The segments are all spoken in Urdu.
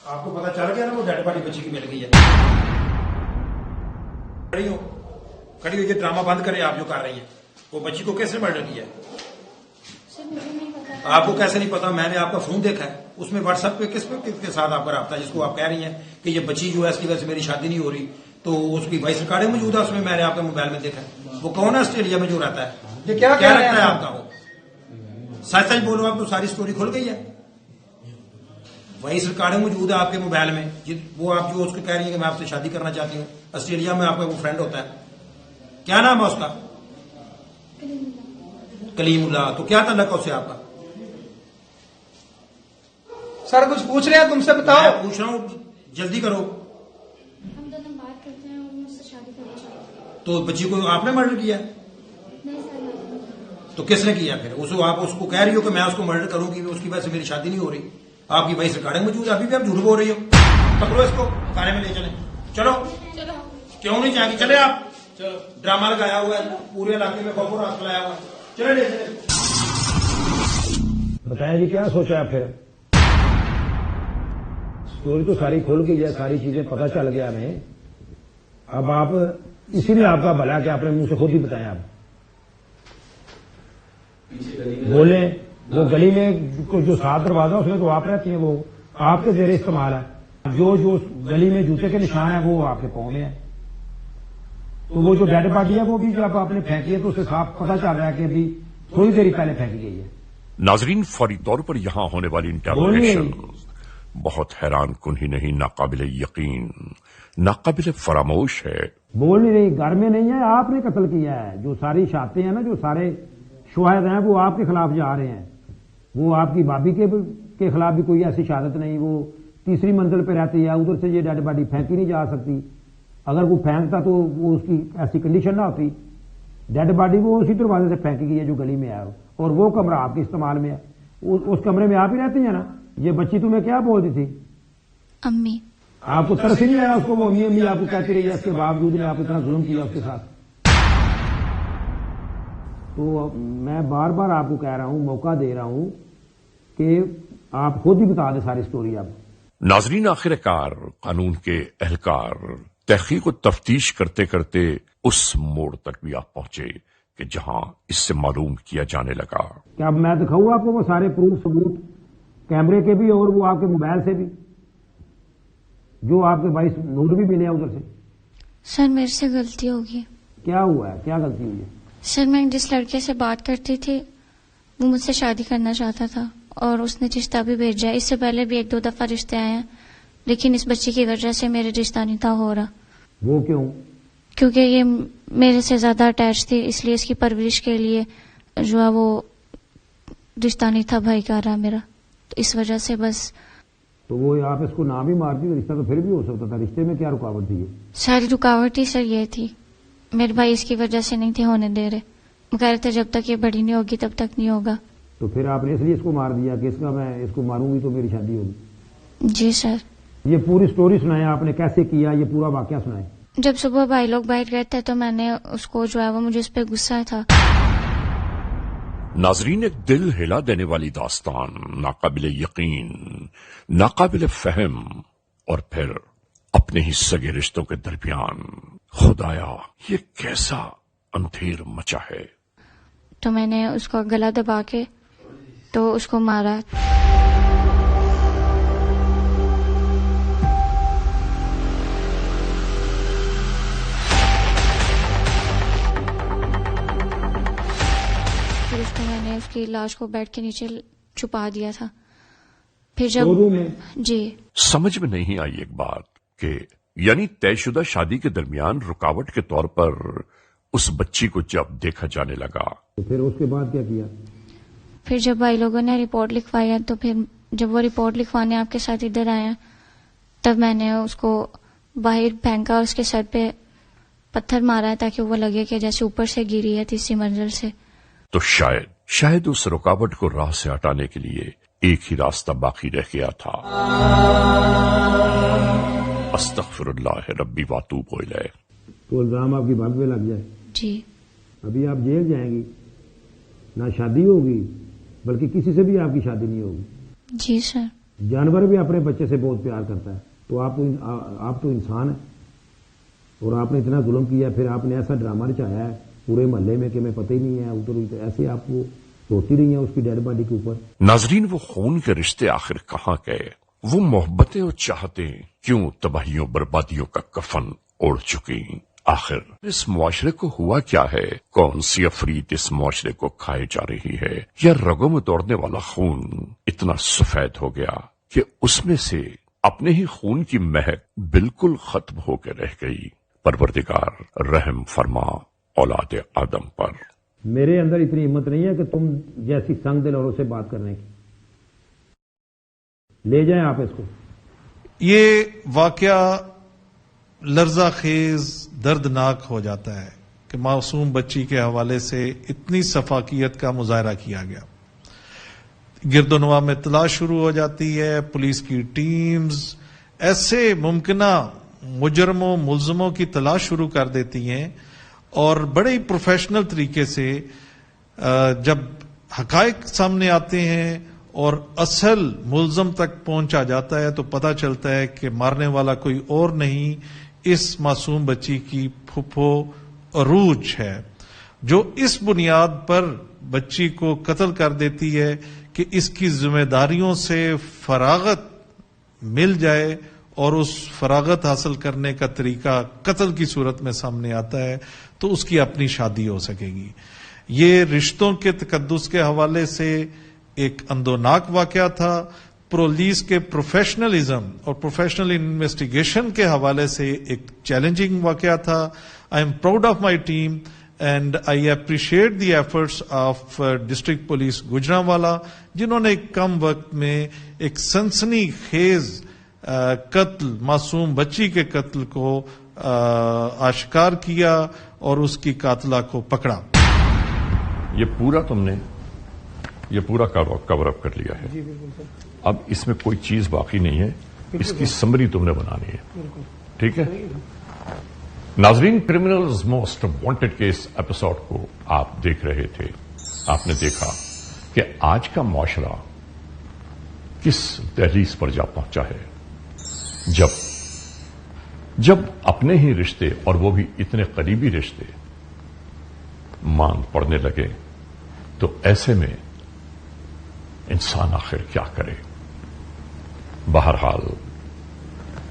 آپ کو پتا چل گیا نا وہ ڈیڈ باڈی بچی کی مل گئی ہے. کھڑی ہو یہ ڈرامہ بند کرے آپ جو کر رہی ہیں. وہ بچی کو کیسے مرڈر کیا ہے؟ آپ کو کیسے نہیں پتا؟ میں نے آپ کا فون دیکھا ہے, اس میں واٹس ایپ پہ کس کے ساتھ آپ کا رابطہ ہے جس کو آپ کہہ رہی ہیں کہ یہ بچی جو ہے اس کی وجہ سے میری شادی نہیں ہو رہی, تو اس کی وائس ریکارڈنگ موجود ہے, اس میں نے آپ کے موبائل میں دیکھا ہے. وہ کون ہے آسٹریلیا میں جو رہتا ہے؟ یہ کیا لگتا ہے آپ کا؟ وہ سچ سچ بولو, آپ کو ساری سٹوری کھل گئی ہے. وائس ریکارڈنگ موجود ہے آپ کے موبائل میں, وہ آپ جو اس کو کہہ رہی ہیں کہ میں آپ سے شادی کرنا چاہتی ہوں. آسٹریلیا میں آپ کا وہ فرینڈ ہوتا ہے, کیا نام ہے اس کا؟ کلیم اللہ. تو کیا تعلق ہے اس سے آپ کا؟ سر کچھ پوچھ رہے ہیں تم سے, بتاؤ. میں پوچھ رہا ہوں, جلدی کرو. ہم دونوں بات کرتے ہیں اور مجھ سے شادی کرنا چاہتے ہیں. تو بچی کو آپ نے مرڈر کیا؟ نہیں سر, تو کس نے کیا پھر؟ آپ اس کو کہہ رہی ہو کہ میں اس کو مرڈر کروں گی, اس کی وجہ سے میری شادی نہیں ہو رہی. آپ کی وائس ریکارڈنگ موجود ہے, ابھی بھی آپ جھوٹ بول رہی ہو. پکڑو اس کو, تھانے میں لے چلیں. چلو. کیوں نہیں جائیں گے؟ چلے آپ. ڈرامہ لگایا ہوا ہے, پورے علاقے میں خوف و رعب پھیلایا ہوا ہے. چلے لے چلے. بتایا جی کیا سوچا پھر؟ اسٹوری تو ساری کھل گئی ہے, ساری چیزیں پتہ چل گیا ہمیں. اب آپ اسی لیے آپ کا بھلا کہ آپ نے منہ سے خود ہی بتایا. آپ بولیں, وہ گلی میں جو سات دروازہ اس میں تو آپ رہتی ہیں, وہ آپ کے زیر استعمال ہے. جو گلی میں جوتے کے نشان ہیں وہ آپ کے پاؤں میں ہے. تو وہ جو ڈیڈ باڈی ہے وہ بھی جب آپ نے پھینکی ہے تو اسے صاف پتہ چل رہا ہے کہ ابھی تھوڑی دیر پہلے پھینکی گئی ہے. ناظرین, فوری طور پر یہاں ہونے والی انٹروگیشن بہت حیران کن ہی نہیں, ناقابل یقین, ناقابل فراموش ہے. بول نہیں رہی, گھر میں نہیں ہے, آپ نے قتل کیا ہے. جو ساری شہادتیں ہیں نا, جو سارے شواہد ہیں وہ آپ کے خلاف جا رہے ہیں. وہ آپ کی بھابھی کے خلاف بھی کوئی ایسی شہادت نہیں. وہ تیسری منزل پہ رہتی ہے, ادھر سے یہ ڈیڈ باڈی پھینکی نہیں جا سکتی. اگر وہ پھینکتا تو وہ اس کی ایسی کنڈیشن نہ ہوتی. ڈیڈ باڈی وہ اسی دروازے سے پھینکی گئی ہے جو گلی میں ہے, اور وہ کمرہ آپ کے استعمال میں ہے. اس کمرے میں آپ ہی رہتی ہیں نا. یہ بچی تمہیں کیا بولتی تھی؟ امی. آپ کو ترس نہیں آیا اس کو؟ وہ امی امی آپ کو کہتی رہی ہے, اس کے باوجود میں آپ اتنا ظلم کیا اس کے ساتھ. تو میں بار بار آپ کو کہہ رہا ہوں, موقع دے رہا ہوں کہ آپ خود ہی بتا دیں ساری سٹوری. اب ناظرین, آخر کار قانون کے اہلکار تحقیق و تفتیش کرتے کرتے اس موڑ تک بھی آپ پہنچے کہ جہاں اس سے معلوم کیا جانے لگا. کیا میں دکھاؤں آپ کو وہ سارے پروف ثبوت, کیمرے کے بھی اور وہ آپ کے موبائل سے بھی, جو آپ کے وائس نوٹ بھی ملے ہیں ادھر سے. سر میرے سے غلطی ہوگی. کیا ہوا ہے, کیا غلطی ہوئی ہے؟ سر میں جس لڑکے سے بات کرتی تھی وہ مجھ سے شادی کرنا چاہتا تھا, اور اس نے رشتہ بھی بھیجا. اس سے پہلے بھی 1-2 دفعہ رشتے آئے ہیں, لیکن اس بچی کی وجہ سے میرے رشتہ نہیں تھا ہو رہا. وہ کیوں؟ کیونکہ یہ میرے سے زیادہ اٹیچ تھی, اس لیے اس کی پرورش کے لیے جو ہے وہ رشتہ نہیں تھا بھائی کا رہا میرا, تو اس وجہ سے بس. تو وہ آپ اس کو نہ بھی مارتی رشتہ تو پھر بھی ہو سکتا تھا. رشتے میں کیا رکاوٹ تھی؟ ساری رکاوٹ ہی سر یہ تھی, میرے بھائی اس کی وجہ سے نہیں تھے ہونے دے رہے. وہ کہہ رہے تھے جب تک یہ بڑی نہیں ہوگی تب تک نہیں ہوگا. تو پھر آپ نے اس لیے اس کو مار دیا کہ اس کا میں اس کو ماروں گی تو میری شادی ہوگی. جی سر. یہ پوری سٹوری سنائیں آپ نے, کیسے کیا, یہ پورا واقعہ سنائیں. جب صبح بھائی لوگ باہر گئے تھے تو میں نے اس کو جو ہے وہ مجھے اس پہ غصہ تھا. ناظرین, ایک دل ہلا دینے والی داستان, ناقابل یقین, ناقابل فہم, اور پھر اپنے ہی سگے رشتوں کے درمیان خدایا یہ کیسا اندھیر مچا ہے. تو میں نے اس کو گلا دبا کے تو اس کو مارا. پھر اس کو میں نے اس کی لاش کو بیڈ کے نیچے چھپا دیا تھا. پھر جب جی سمجھ میں نہیں آئی ایک بات کہ یعنی طے شدہ شادی کے درمیان رکاوٹ کے طور پر اس بچی کو جب دیکھا جانے لگا تو پھر اس کے بعد کیا کیا؟ پھر جب بھائی لوگوں نے رپورٹ لکھوائی تو پھر جب وہ رپورٹ لکھوانے آپ کے ساتھ ادھر آئے تب میں نے اس کو باہر پھینکا اور اس کے سر پہ پتھر مارا ہے تاکہ وہ لگے کہ جیسے اوپر سے گری ہے 3ری منزل سے. تو شاید اس رکاوٹ کو راہ سے ہٹانے کے لیے ایک ہی راستہ باقی رہ گیا تھا. استغفر اللہ ربی واتوب الیہ. تو الزام آپ کی بات پہ لگ جائے. جی. ابھی آپ جیل جائیں گی, نہ شادی ہوگی, بلکہ کسی سے بھی آپ کی شادی نہیں ہوگی. جی سر. جانور بھی اپنے بچے سے بہت پیار کرتا ہے، تو آپ تو انسان ہیں اور آپ نے اتنا ظلم کیا، پھر آپ نے ایسا ڈرامہ رچایا ہے پورے محلے میں کہ میں پتہ ہی نہیں ہے ادھر ایسے آپ کو روتی رہی ہیں اس کی ڈیڈ باڈی کے اوپر۔ ناظرین، وہ خون کے رشتے آخر کہاں گئے؟ وہ محبتیں اور چاہتیں کیوں تباہیوں بربادیوں کا کفن اوڑھ چکی؟ آخر اس معاشرے کو ہوا کیا ہے؟ کون سی افریت اس معاشرے کو کھائے جا رہی ہے؟ یا رگوں میں دوڑنے والا خون اتنا سفید ہو گیا کہ اس میں سے اپنے ہی خون کی مہک بالکل ختم ہو کے رہ گئی؟ پروردگار رحم فرما اولاد آدم پر۔ میرے اندر اتنی ہمت نہیں ہے کہ تم جیسی سنگ دل اوروں سے بات کرنے کی، لے جائیں آپ اس کو۔ یہ واقعہ لرزہ خیز دردناک ہو جاتا ہے کہ معصوم بچی کے حوالے سے اتنی سفاکیت کا مظاہرہ کیا گیا۔ گرد و نواح میں تلاش شروع ہو جاتی ہے، پولیس کی ٹیمز ایسے ممکنہ مجرموں ملزموں کی تلاش شروع کر دیتی ہیں، اور بڑے ہی پروفیشنل طریقے سے جب حقائق سامنے آتے ہیں اور اصل ملزم تک پہنچا جاتا ہے تو پتہ چلتا ہے کہ مارنے والا کوئی اور نہیں، اس معصوم بچی کی پھپھو عروج ہے، جو اس بنیاد پر بچی کو قتل کر دیتی ہے کہ اس کی ذمہ داریوں سے فراغت مل جائے، اور اس فراغت حاصل کرنے کا طریقہ قتل کی صورت میں سامنے آتا ہے تو اس کی اپنی شادی ہو سکے گی۔ یہ رشتوں کے تقدس کے حوالے سے ایک اندوناک واقعہ تھا، پولیس کے پروفیشنلزم اور پروفیشنل انویسٹیگیشن کے حوالے سے ایک چیلنجنگ واقعہ تھا۔ I am proud of my team and I appreciate the efforts of district police Gujranwala, جنہوں نے کم وقت میں ایک سنسنی خیز قتل، معصوم بچی کے قتل کو آشکار کیا اور اس کی قاتلہ کو پکڑا۔ یہ پورا تم نے یہ پورا کور اپ کر لیا ہے، اب اس میں کوئی چیز باقی نہیں ہے، اس کی سمری تم نے بنانی ہے، ٹھیک ہے؟ ناظرین، criminals most wanted case episode کو آپ دیکھ رہے تھے۔ آپ نے دیکھا کہ آج کا معاشرہ کس دہلیز پر جا پہنچا ہے، جب اپنے ہی رشتے، اور وہ بھی اتنے قریبی رشتے، ماند پڑنے لگے تو ایسے میں انسان آخر کیا کرے؟ بہرحال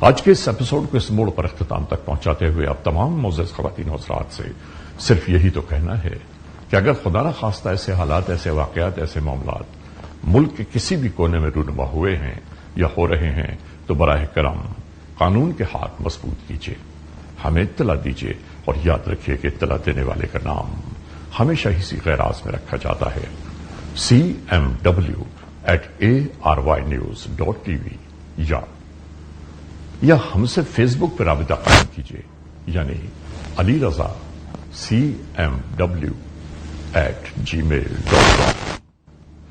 آج کے اس ایپیسوڈ کو اس موڑ پر اختتام تک پہنچاتے ہوئے اب تمام معزز خواتین و حضرات سے صرف یہی تو کہنا ہے کہ اگر خدا نہ خواستہ ایسے حالات، ایسے واقعات، ایسے معاملات ملک کے کسی بھی کونے میں رونما ہوئے ہیں یا ہو رہے ہیں تو براہ کرم قانون کے ہاتھ مضبوط کیجیے، ہمیں اطلاع دیجیے، اور یاد رکھیے کہ اطلاع دینے والے کا نام ہمیشہ ہی سی غیراز میں رکھا جاتا ہے۔ cmw@arYnews.tv یا ہم سے فیس بک پر رابطہ قائم کیجیے، یعنی علی رضا cmw@gmail.com۔